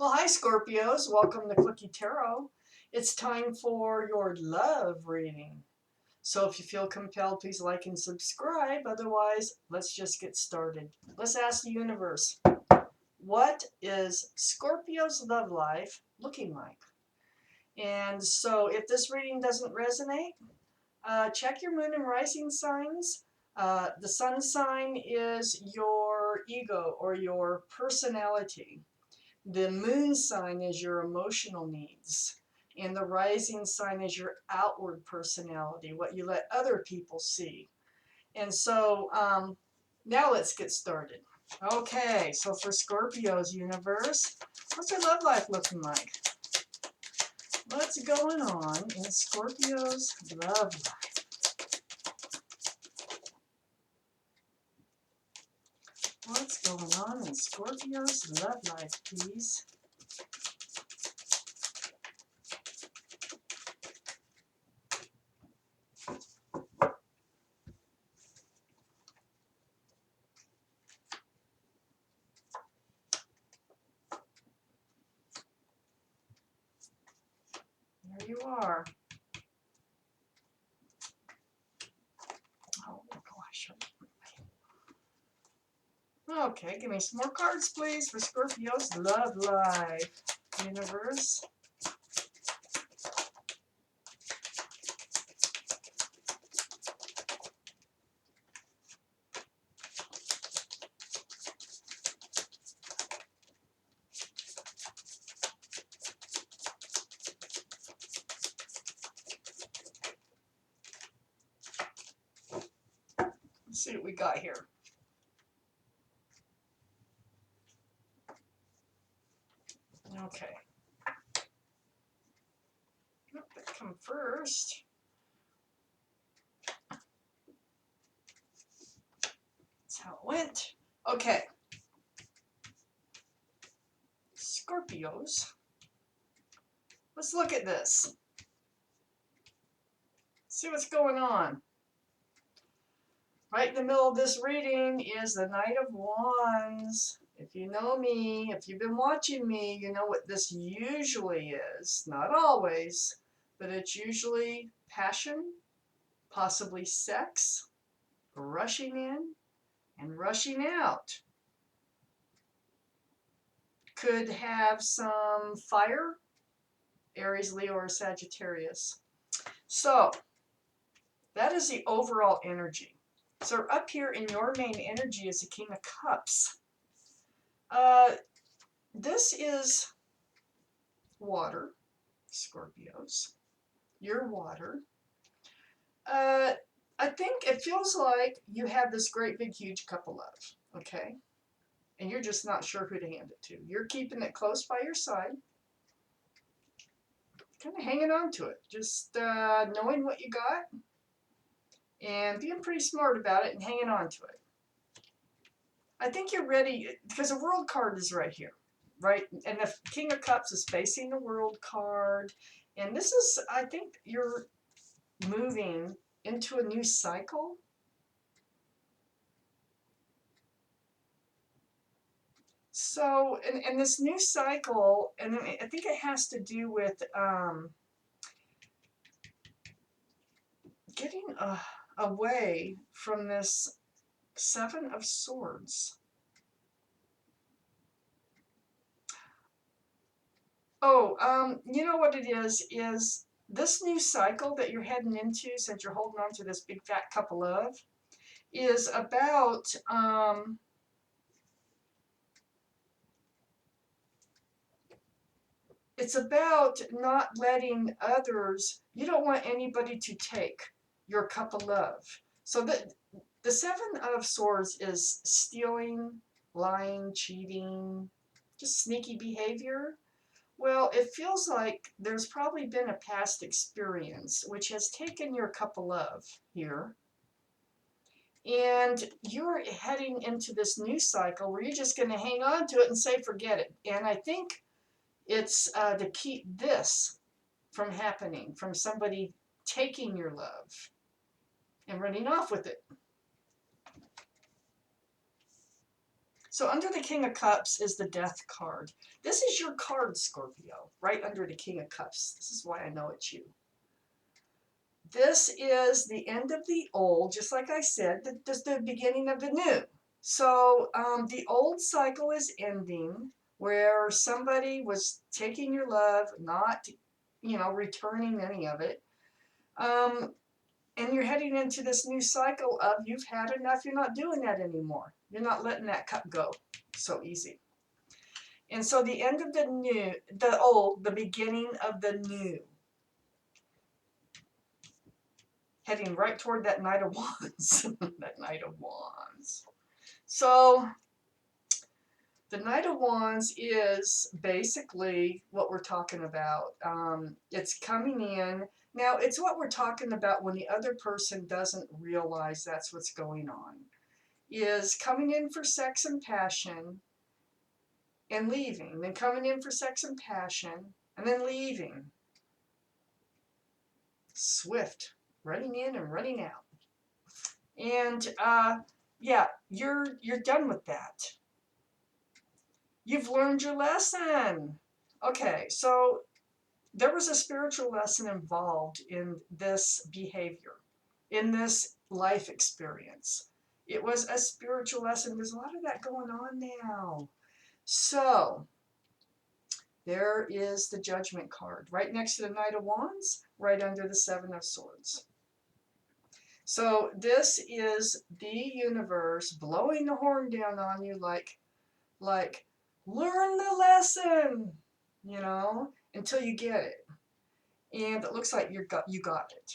Well, hi Scorpios, welcome to Quickie Tarot. It's time for your love reading. So if you feel compelled, please like and subscribe. Otherwise, let's just get started. Let's ask the universe, what is Scorpio's love life looking like? And so if this reading doesn't resonate, check your moon and rising signs. The sun sign is your ego or your personality. The moon sign is your emotional needs. And the rising sign is your outward personality, what you let other people see. And so now let's get started. Okay, so for Scorpio's universe, what's your love life looking like? What's going on in Scorpio's love life? What's going on in Scorpio's love life, please? There you are. Oh gosh. Okay, give me some more cards, please, for Scorpio's love life. Universe. Let's see what we got here. Okay. Nope, that come first. That's how it went. Okay. Scorpios. Let's look at this. See what's going on. Right in the middle of this reading is the Knight of Wands. If you know me, if you've been watching me, you know what this usually is. Not always, but it's usually passion, possibly sex, rushing in and rushing out. Could have some fire, Aries, Leo, or Sagittarius. So that is the overall energy. So up here in your main energy is the King of Cups. This is water, Scorpios. You're water. I think it feels like you have this great big huge cup of love, okay? And you're just not sure who to hand it to. You're keeping it close by your side, kind of hanging on to it, just knowing what you got and being pretty smart about it and hanging on to it. I think you're ready because the World card is right here, right? And the King of Cups is facing the World card. And this is, I think you're moving into a new cycle. So, and this new cycle, and I think it has to do with getting away from this Seven of Swords. Oh, you know what it is this new cycle that you're heading into, since you're holding on to this big fat cup of love, is about it's about not letting others, you don't want anybody to take your cup of love. So the Seven of Swords is stealing, lying, cheating, just sneaky behavior. Well, it feels like there's probably been a past experience which has taken your cup of love here. And you're heading into this new cycle where you're just going to hang on to it and say, forget it. And I think it's to keep this from happening, from somebody taking your love and running off with it. So under the King of Cups is the Death card. This is your card, Scorpio, right under the King of Cups. This is why I know it's you. This is the end of the old, just like I said, this is the beginning of the new. So the old cycle is ending, where somebody was taking your love, not, returning any of it. And you're heading into this new cycle of you've had enough, you're not doing that anymore. You're not letting that cup go so easy. And so the end of the new, the old, the beginning of the new. Heading right toward that Knight of Wands. That Knight of Wands. So the Knight of Wands is basically what we're talking about. It's coming in. Now, it's what we're talking about when the other person doesn't realize that's what's going on. Is coming in for sex and passion and leaving. Then coming in for sex and passion and then leaving. Swift. Running in and running out. And yeah, you're done with that. You've learned your lesson. Okay, so there was a spiritual lesson involved in this behavior, in this life experience. It was a spiritual lesson. There's a lot of that going on now. So there is the Judgment card, right next to the Knight of Wands, right under the Seven of Swords. So this is the universe blowing the horn down on you like learn the lesson, until you get it. And it looks like you got it,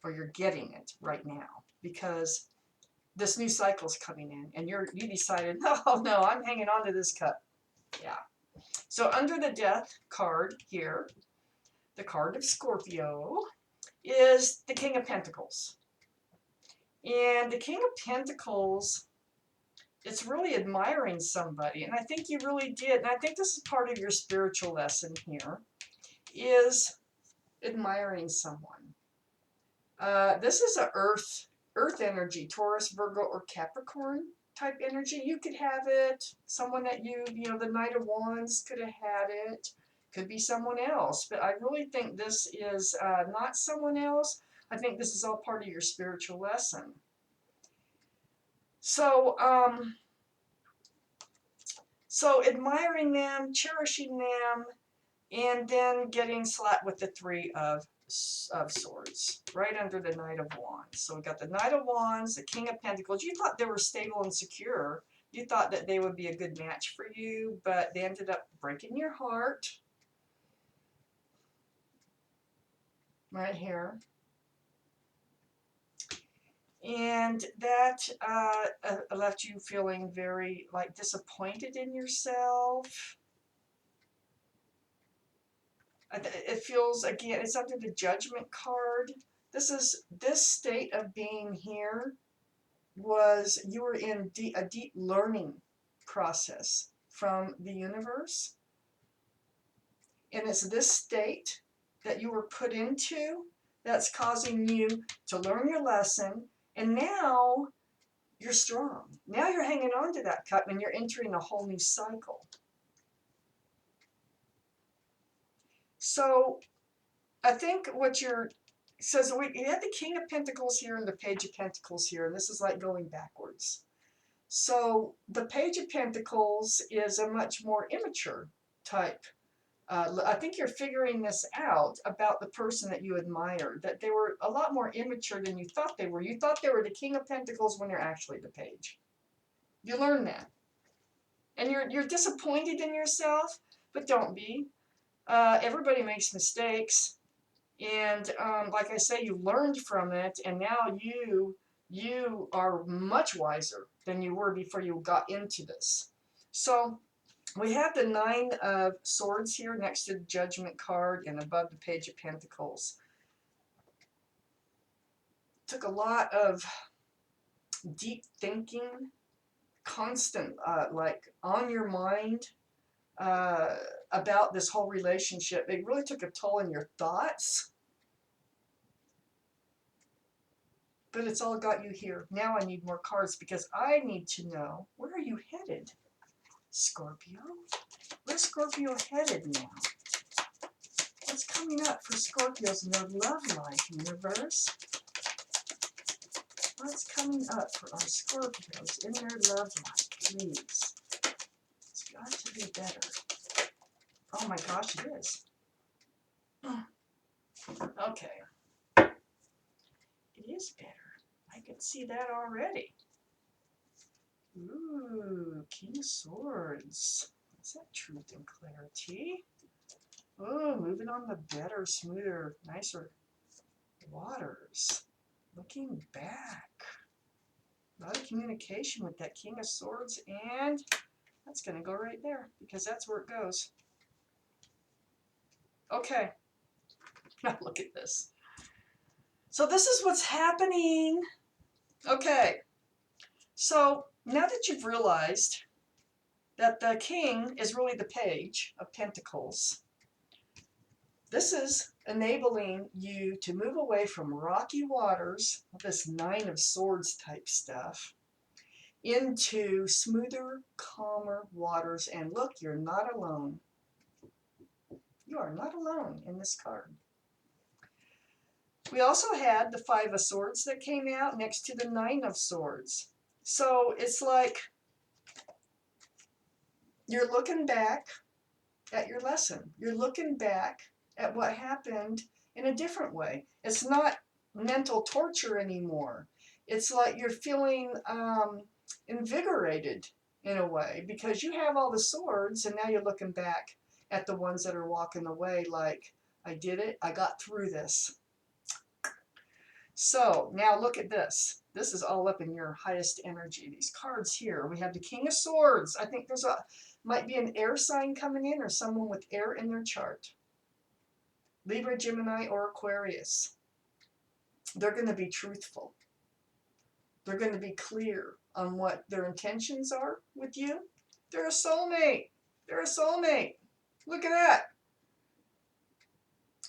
or you're getting it right now, because this new cycle's coming in, and you decided, no, I'm hanging on to this cup. Yeah. So under the Death card here, the card of Scorpio, is the King of Pentacles. And the King of Pentacles, it's really admiring somebody, and I think you really did, and I think this is part of your spiritual lesson here, is admiring someone. This is a earth energy, Taurus, Virgo, or Capricorn type energy. You could have it, someone that the Knight of Wands could have had it, could be someone else, but I really think this is not someone else. I think this is all part of your spiritual lesson. So, so admiring them, cherishing them, and then getting slapped with the Three of Swords, right under the Knight of Wands. So we got the Knight of Wands, the King of Pentacles. You thought they were stable and secure. You thought that they would be a good match for you, but they ended up breaking your heart. Right here. And that left you feeling very disappointed in yourself. It feels, again, it's under the Judgment card. This state of being here was, you were in a deep learning process from the universe. And it's this state that you were put into that's causing you to learn your lesson. And now you're strong. Now you're hanging on to that cup and you're entering a whole new cycle. So I think so we had the King of Pentacles here and the Page of Pentacles here, and this is like going backwards. So the Page of Pentacles is a much more immature type. I think you're figuring this out about the person that you admired, that they were a lot more immature than you thought they were. You thought they were the King of Pentacles when they're actually the Page. You learn that. And you're disappointed in yourself, but don't be. Everybody makes mistakes. And like I say, you learned from it, and now you are much wiser than you were before you got into this. So we have the Nine of Swords here next to the Judgment card and above the Page of Pentacles. Took a lot of deep thinking, constant, on your mind about this whole relationship. It really took a toll on your thoughts. But it's all got you here. Now I need more cards because I need to know, where are you headed? Scorpio? Where's Scorpio headed now? What's coming up for Scorpios in their love life, universe? What's coming up for our Scorpios in their love life, please? It's got to be better. Oh my gosh, it is. Okay. It is better. I can see that already. Ooh, King of Swords. Is that truth and clarity? Oh, moving on the better, smoother, nicer waters. Looking back. A lot of communication with that King of Swords, and that's going to go right there because that's where it goes. Okay. Now look at this. So this is what's happening. Okay. So now that you've realized that the King is really the Page of Pentacles, this is enabling you to move away from rocky waters, this Nine of Swords type stuff, into smoother, calmer waters. And look, you're not alone. You are not alone in this card. We also had the Five of Swords that came out next to the Nine of Swords. So it's like you're looking back at your lesson. You're looking back at what happened in a different way. It's not mental torture anymore. It's like you're feeling invigorated in a way because you have all the swords, and now you're looking back at the ones that are walking away like, I did it, I got through this. So now look at this. This is all up in your highest energy. These cards here, we have the King of Swords. I think there's might be an air sign coming in or someone with air in their chart. Libra, Gemini, or Aquarius. They're going to be truthful. They're going to be clear on what their intentions are with you. They're a soulmate. They're a soulmate. Look at that.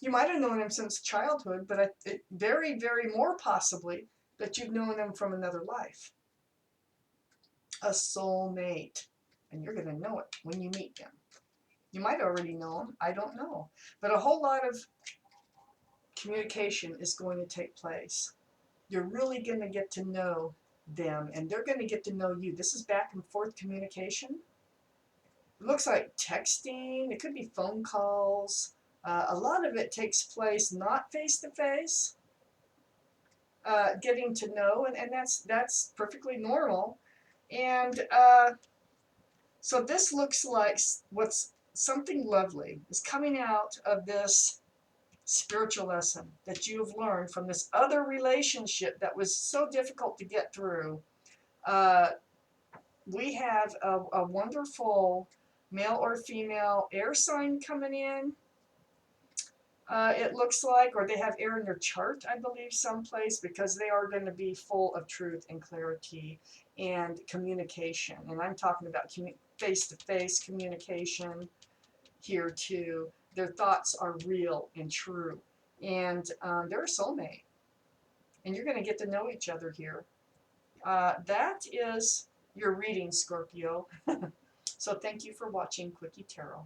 You might have known them since childhood, but very, very more possibly that you've known them from another life. A soulmate. And you're going to know it when you meet them. You might already know them. I don't know. But a whole lot of communication is going to take place. You're really going to get to know them, and they're going to get to know you. This is back and forth communication. It looks like texting. It could be phone calls. A lot of it takes place not face-to-face, getting to know, and that's perfectly normal. And so this looks like what's something lovely is coming out of this spiritual lesson that you've learned from this other relationship that was so difficult to get through. We have a wonderful male or female air sign coming in. It looks like, or they have air in their chart, I believe, someplace, because they are going to be full of truth and clarity and communication. And I'm talking about face-to-face communication here too. Their thoughts are real and true. And they're a soulmate. And you're going to get to know each other here. That is your reading, Scorpio. So thank you for watching Quickie Tarot.